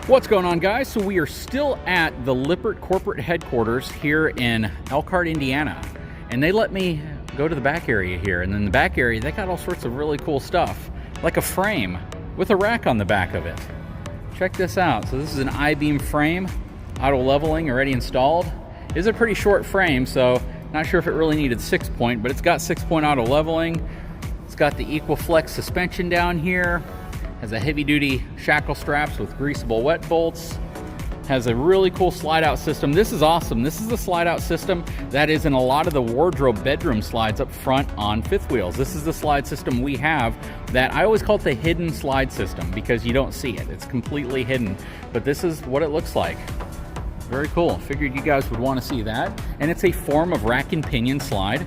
What's going on, guys? So we are still at the Lippert corporate headquarters here in Elkhart, Indiana. And they let me go to the back area here. And in the back area, they got all sorts of really cool stuff, like a frame with a rack on the back of it. Check this out. So this is an I-beam frame, auto leveling, already installed. It's a pretty short frame, so not sure if it really needed 6-point, but it's got 6-point auto leveling. It's got the Equiflex suspension down here. Has a heavy-duty shackle straps with greasable wet bolts. Has a really cool slide-out system. This is awesome. This is the slide-out system that is in a lot of the wardrobe bedroom slides up front on fifth wheels. This is the slide system we have that I always call it the hidden slide system because you don't see it. It's completely hidden, but this is what it looks like. Very cool. Figured you guys would want to see that. And it's a form of rack and pinion slide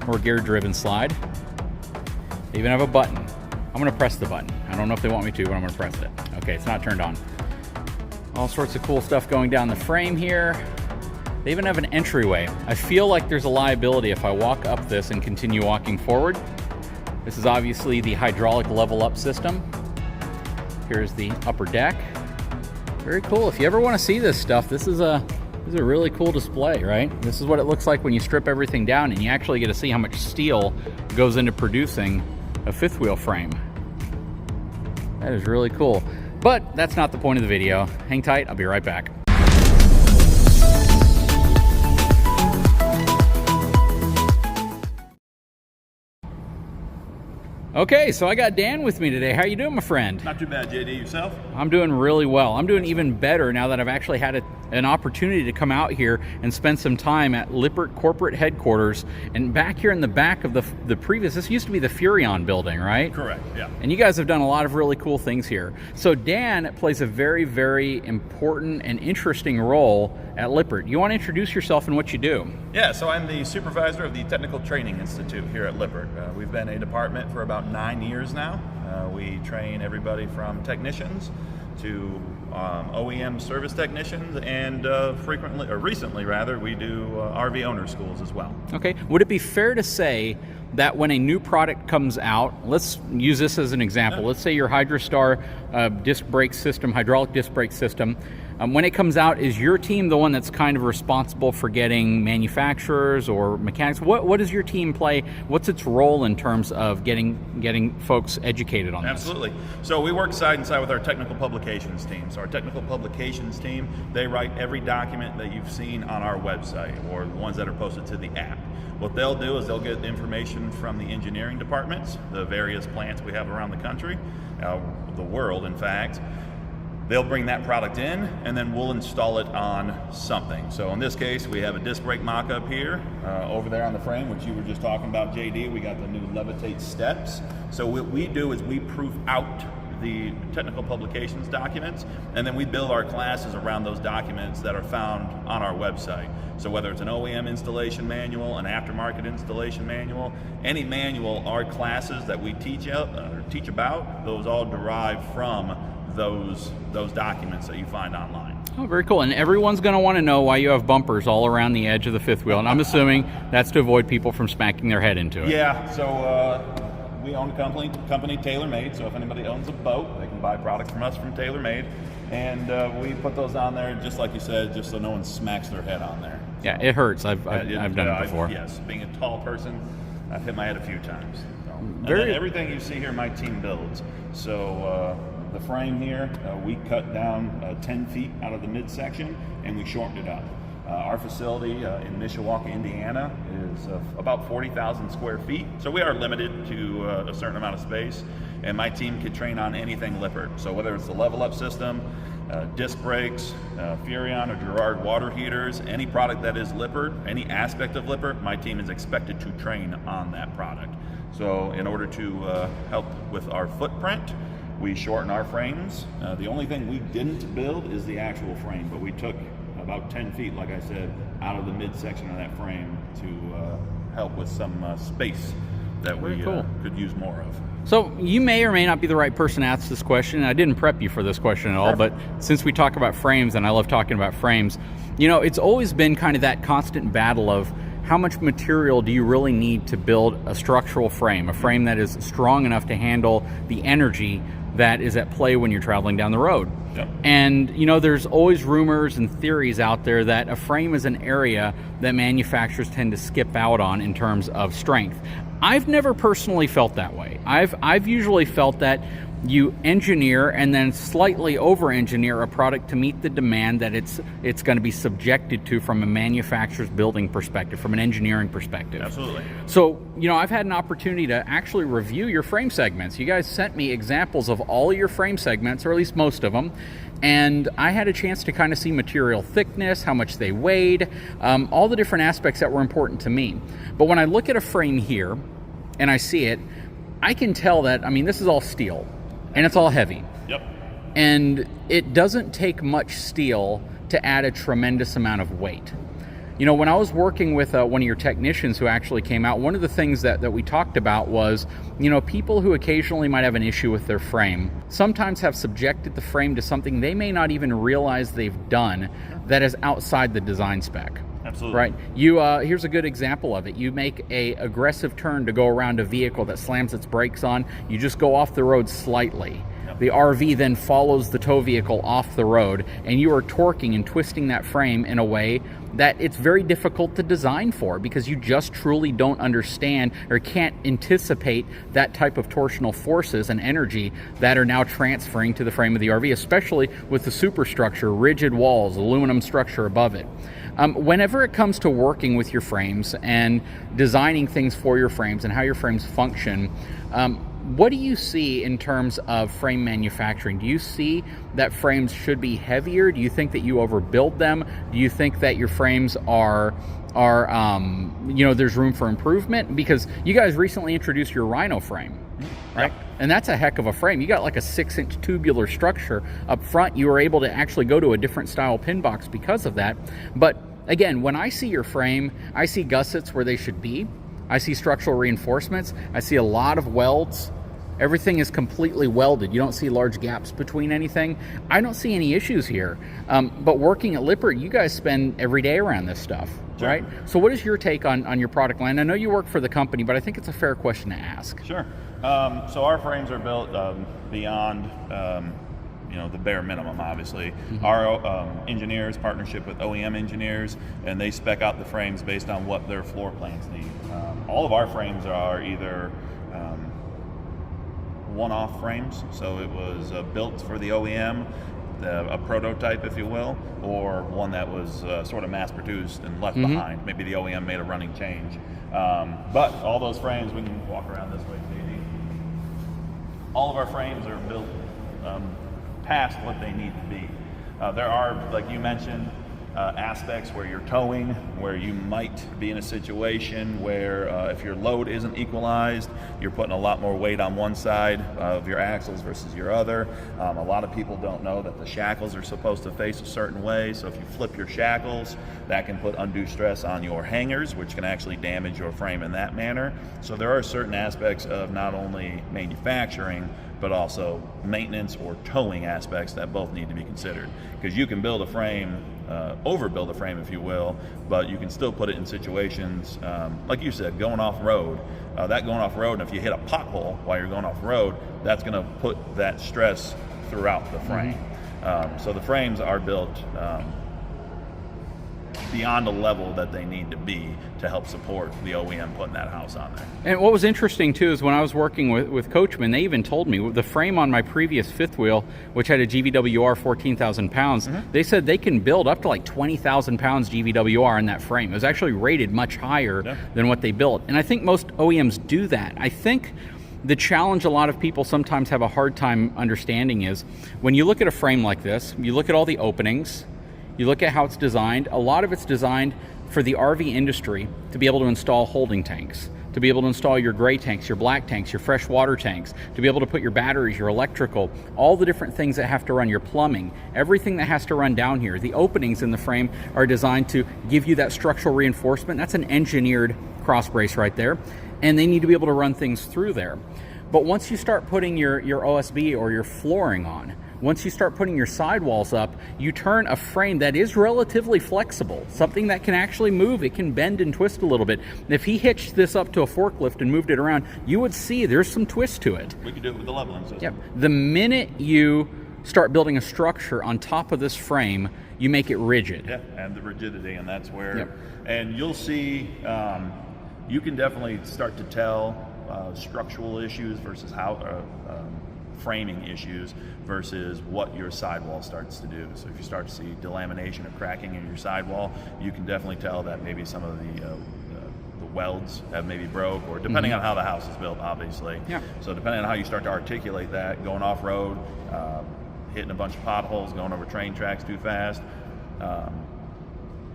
or gear-driven slide. They even have a button. I'm going to press the button. I don't know if they want me to, but I'm going to press it. Okay, it's not turned on. All sorts of cool stuff going down the frame here. They even have an entryway. I feel like there's a liability if I walk up this and continue walking forward. This is obviously the hydraulic level up system. Here's the upper deck. Very cool. If you ever want to see this stuff, this is a really cool display, right? This is what it looks like when you strip everything down and you actually get to see how much steel goes into producing a fifth wheel frame. That is really cool. But that's not the point of the video. Hang tight, I'll be right back. Okay, so I got Dan with me today. How you doing, my friend? Not too bad, JD. Yourself? I'm doing really well. I'm doing even better now that I've actually had an opportunity to come out here and spend some time at Lippert corporate headquarters. And back here in the back of the previous, this used to be the Furrion building, right? Correct, yeah. And you guys have done a lot of really cool things here. So Dan plays a very, very important and interesting role at Lippert. You want to introduce yourself and what you do? Yeah, so I'm the supervisor of the Technical Training Institute here at Lippert. We've been a department for about 9 years now. We train everybody from technicians to OEM service technicians, and recently, we do RV owner schools as well. Okay. Would it be fair to say that when a new product comes out, let's use this as an example. Let's say your HydroStar disc brake system, hydraulic disc brake system. When it comes out, is your team the one that's kind of responsible for getting manufacturers or mechanics? What does your team play? What's its role in terms of getting folks educated on this? Absolutely. So we work side and side with our technical publications team. So our technical publications team, they write every document that you've seen on our website or the ones that are posted to the app. What they'll do is they'll get information from the engineering departments, the various plants we have around the country, the world, in fact. They'll bring that product in, and then we'll install it on something. So in this case, we have a disc brake mock-up here, over there on the frame, which you were just talking about, JD. We got the new Levitate steps. So what we do is we proof out the technical publications documents, and then we build our classes around those documents that are found on our website. So whether it's an OEM installation manual, an aftermarket installation manual, any manual, our classes that we teach about, those all derive from those documents that you find online. Oh, very cool. And everyone's going to want to know why you have bumpers all around the edge of the fifth wheel. And I'm assuming that's to avoid people from smacking their head into it. Yeah, so we own a company TaylorMade. So if anybody owns a boat, they can buy products from us from TaylorMade. And we put those on there, just like you said, just so no one smacks their head on there. So, yeah, it hurts. I've done it before. Yes, being a tall person, I've hit my head a few times. So, and then everything you see here, my team builds. So the frame here, we cut down 10 feet out of the midsection and we shortened it up. Our facility in Mishawaka, Indiana is about 40,000 square feet. So we are limited to a certain amount of space, and my team can train on anything Lippert. So whether it's the level up system, disc brakes, Furrion or Girard water heaters, any product that is Lippert, any aspect of Lippert, my team is expected to train on that product. So in order to help with our footprint, we shorten our frames. The only thing we didn't build is the actual frame, but we took about 10 feet, like I said, out of the midsection of that frame to help with some space that we could use more of. So you may or may not be the right person to ask this question. I didn't prep you for this question at all, but since we talk about frames, and I love talking about frames, you know, it's always been kind of that constant battle of how much material do you really need to build a structural frame, a frame that is strong enough to handle the energy that is at play when you're traveling down the road. Yep. And you know, there's always rumors and theories out there that a frame is an area that manufacturers tend to skip out on in terms of strength. I've never personally felt that way. I've usually felt that you engineer and then slightly over-engineer a product to meet the demand that it's going to be subjected to from a manufacturer's building perspective, from an engineering perspective. Absolutely. So, you know, I've had an opportunity to actually review your frame segments. You guys sent me examples of all of your frame segments, or at least most of them, and I had a chance to kind of see material thickness, how much they weighed, all the different aspects that were important to me. But when I look at a frame here and I see it, I can tell that, I mean, this is all steel. And it's all heavy. Yep. And it doesn't take much steel to add a tremendous amount of weight. You know, when I was working with one of your technicians who actually came out, one of the things that we talked about was, you know, people who occasionally might have an issue with their frame sometimes have subjected the frame to something they may not even realize they've done that is outside the design spec. Absolutely. Right. You here's a good example of it. You make a aggressive turn to go around a vehicle that slams its brakes on. You just go off the road slightly. Yep. The RV then follows the tow vehicle off the road, and you are torquing and twisting that frame in a way that it's very difficult to design for, because you just truly don't understand or can't anticipate that type of torsional forces and energy that are now transferring to the frame of the RV, especially with the superstructure, rigid walls, aluminum structure above it. Whenever it comes to working with your frames and designing things for your frames and how your frames function, what do you see in terms of frame manufacturing? Do you see that frames should be heavier? Do you think that you overbuild them? Do you think that your frames are you know, there's room for improvement? Because you guys recently introduced your Rhino frame, right? Yep. And that's a heck of a frame. You got like a 6-inch tubular structure up front. You were able to actually go to a different style pin box because of that. But again, when I see your frame, I see gussets where they should be. I see structural reinforcements. I see a lot of welds. Everything is completely welded. You don't see large gaps between anything. I don't see any issues here. But working at Lippert, you guys spend every day around this stuff, sure, right? So what is your take on your product line? I know you work for the company, but I think it's a fair question to ask. Sure. So our frames are built beyond you know, the bare minimum, obviously. Mm-hmm. Our engineers partnership with OEM engineers, and they spec out the frames based on what their floor plans need. All of our frames are either one-off frames, so it was built for the OEM, a prototype, if you will, or one that was sort of mass-produced and left mm-hmm. behind. Maybe the OEM made a running change. But all those frames, we can walk around this way, JD. All of our frames are built past what they need to be. There are, like you mentioned, aspects where you're towing, where you might be in a situation where if your load isn't equalized, you're putting a lot more weight on one side of your axles versus your other. A lot of people don't know that the shackles are supposed to face a certain way, so if you flip your shackles, that can put undue stress on your hangers, which can actually damage your frame in that manner. So there are certain aspects of not only manufacturing, but also maintenance or towing aspects that both need to be considered. Because you can build a frame, overbuild a frame if you will, but you can still put it in situations, like you said, going off road. That going off road, and if you hit a pothole while you're going off road, that's gonna put that stress throughout the frame. Mm-hmm. So the frames are built beyond a level that they need to be to help support the OEM putting that house on there. And what was interesting too is when I was working with Coachman, they even told me the frame on my previous fifth wheel, which had a GVWR 14,000 pounds, mm-hmm. they said they can build up to like 20,000 pounds GVWR in that frame. It was actually rated much higher than what they built. And I think most OEMs do that. I think the challenge a lot of people sometimes have a hard time understanding is when you look at a frame like this, you look at all the openings, you look at how it's designed. A lot of it's designed for the RV industry to be able to install holding tanks, to be able to install your gray tanks, your black tanks, your fresh water tanks, to be able to put your batteries, your electrical, all the different things that have to run, your plumbing, everything that has to run down here. The openings in the frame are designed to give you that structural reinforcement. That's an engineered cross brace right there. And they need to be able to run things through there. But once you start putting your OSB or your flooring on, once you start putting your sidewalls up, you turn a frame that is relatively flexible, something that can actually move. It can bend and twist a little bit. If he hitched this up to a forklift and moved it around, you would see there's some twist to it. We could do it with the leveling system. Yep. The minute you start building a structure on top of this frame, you make it rigid. Yeah, and the rigidity, and that's where, Yep. and you'll see, you can definitely start to tell structural issues versus framing issues versus what your sidewall starts to do. So if you start to see delamination or cracking in your sidewall, you can definitely tell that maybe some of the welds have maybe broke, or depending on how the house is built, obviously. Yeah. So depending on how you start to articulate that, going off road, hitting a bunch of potholes, going over train tracks too fast,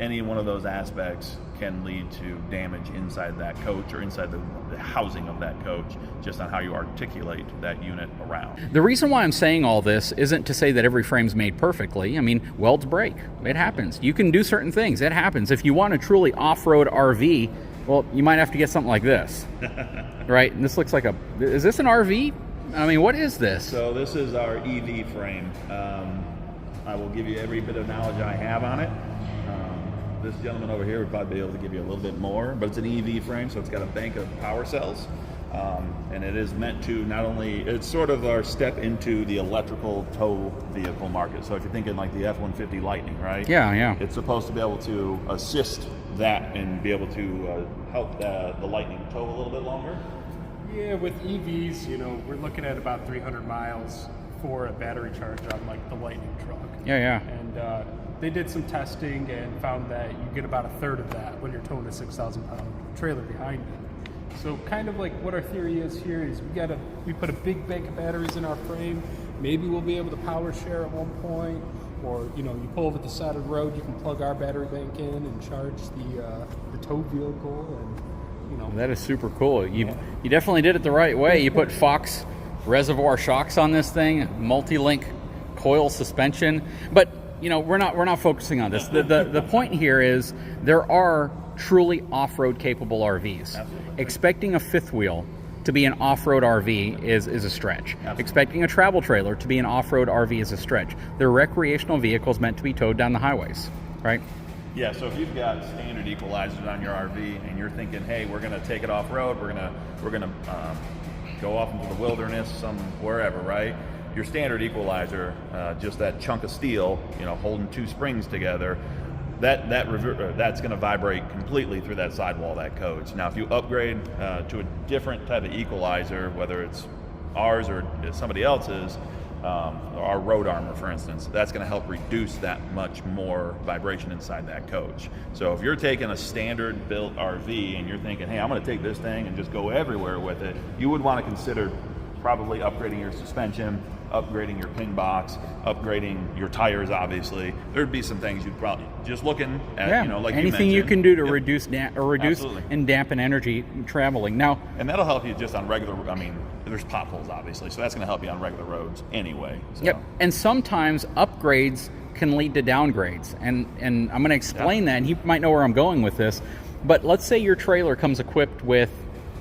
any one of those aspects can lead to damage inside that coach or inside the housing of that coach, just on how you articulate that unit around. The reason why I'm saying all this isn't to say that every frame's made perfectly. I mean, welds break. It happens. You can do certain things. It happens. If you want a truly off-road RV, well, you might have to get something like this. Right? And this looks like is this an RV? I mean, what is this? So this is our EV frame. I will give you every bit of knowledge I have on it. This gentleman over here would probably be able to give you a little bit more, but it's an EV frame, so it's got a bank of power cells. And it is meant to not only, it's sort of our step into the electrical tow vehicle market. So if you're thinking like the F-150 Lightning, right? Yeah. It's supposed to be able to assist that and be able to help the Lightning tow a little bit longer. Yeah, with EVs, we're looking at about 300 miles for a battery charge on like the Lightning truck. Yeah. And they did some testing and found that you get about a third of that when you're towing a 6,000-pound trailer behind it. So kind of like what our theory is here is we put a big bank of batteries in our frame. Maybe we'll be able to power share at one point, or you pull over the side of the road, you can plug our battery bank in and charge the tow vehicle, and That is super cool. You definitely did it the right way. You put Fox reservoir shocks on this thing, multi-link coil suspension, but we're not focusing on this. The point here is there are truly off-road capable RVs. Absolutely. Expecting a fifth wheel to be an off-road RV is a stretch. Absolutely. Expecting a travel trailer to be an off-road RV is a stretch. They're recreational vehicles meant to be towed down the highways, right? Yeah, so if you've got standard equalizers on your RV and you're thinking, hey, we're going to take it off-road, we're going to go off into the wilderness, wherever, right? Your standard equalizer, just that chunk of steel, holding two springs together, that's going to vibrate completely through that sidewall of that coach. Now, if you upgrade to a different type of equalizer, whether it's ours or somebody else's, our road armor, for instance, that's going to help reduce that much more vibration inside that coach. So if you're taking a standard built RV and you're thinking, hey, I'm going to take this thing and just go everywhere with it, you would want to consider probably upgrading your suspension, upgrading your pin box, upgrading your tires, obviously. There'd be some things you'd probably, just looking at, like anything you can do to reduce Absolutely. and dampen energy traveling. Now, and that'll help you just on regular, there's potholes, obviously, so that's going to help you on regular roads anyway. So. Yep. And sometimes upgrades can lead to downgrades. And I'm going to explain that, and you might know where I'm going with this. But let's say your trailer comes equipped with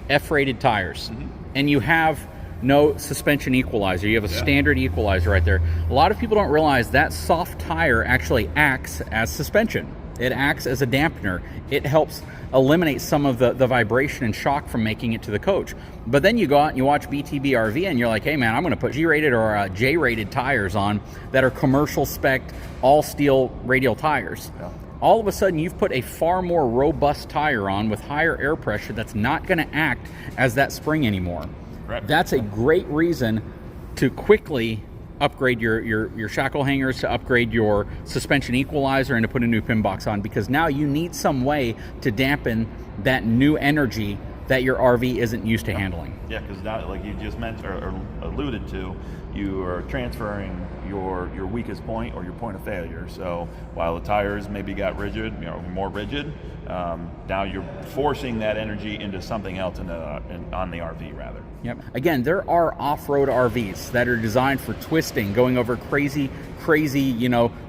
F-rated tires, and you have no suspension equalizer. You have a standard equalizer right there. A lot of people don't realize that soft tire actually acts as suspension. It acts as a dampener. It helps eliminate some of the vibration and shock from making it to the coach. But then you go out and you watch BTB RV and you're like, hey man, I'm going to put G-rated or J-rated tires on that are commercial spec, all steel radial tires. Yeah. All of a sudden you've put a far more robust tire on with higher air pressure that's not going to act as that spring anymore. Right. That's a great reason to quickly upgrade your shackle hangers, to upgrade your suspension equalizer, and to put a new pin box on, because now you need some way to dampen that new energy that your RV isn't used to handling. Yeah, because now, like you just mentioned or alluded to, you are transferring your weakest point or your point of failure. So while the tires maybe got rigid, more rigid, now you're forcing that energy into something else on the RV rather. Yep. Again, there are off-road RVs that are designed for twisting, going over crazy,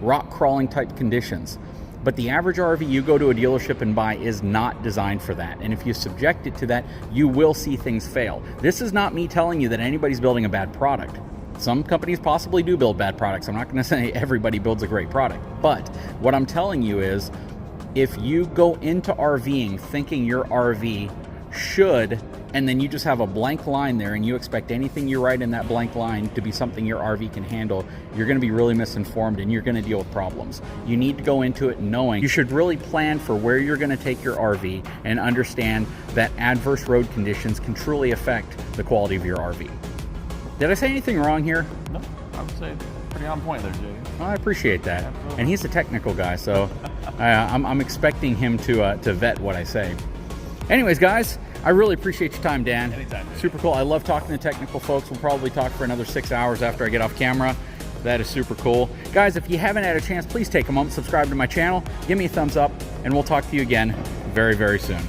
rock crawling type conditions. But the average RV you go to a dealership and buy is not designed for that. And if you subject it to that, you will see things fail. This is not me telling you that anybody's building a bad product. Some companies possibly do build bad products. I'm not going to say everybody builds a great product. But what I'm telling you is, if you go into RVing thinking your RV should, and then you just have a blank line there and you expect anything you write in that blank line to be something your RV can handle, you're going to be really misinformed and you're going to deal with problems. You need to go into it knowing you should really plan for where you're going to take your RV and understand that adverse road conditions can truly affect the quality of your RV. Did I say anything wrong here? No, I would say pretty on point there, Jay. Well, I appreciate that. Absolutely. And he's a technical guy, so I'm expecting him to vet what I say. Anyways, guys, I really appreciate your time, Dan. Anytime. Super cool. I love talking to technical folks. We'll probably talk for another 6 hours after I get off camera. That is super cool. Guys, if you haven't had a chance, please take a moment, subscribe to my channel, give me a thumbs up, and we'll talk to you again very, very soon.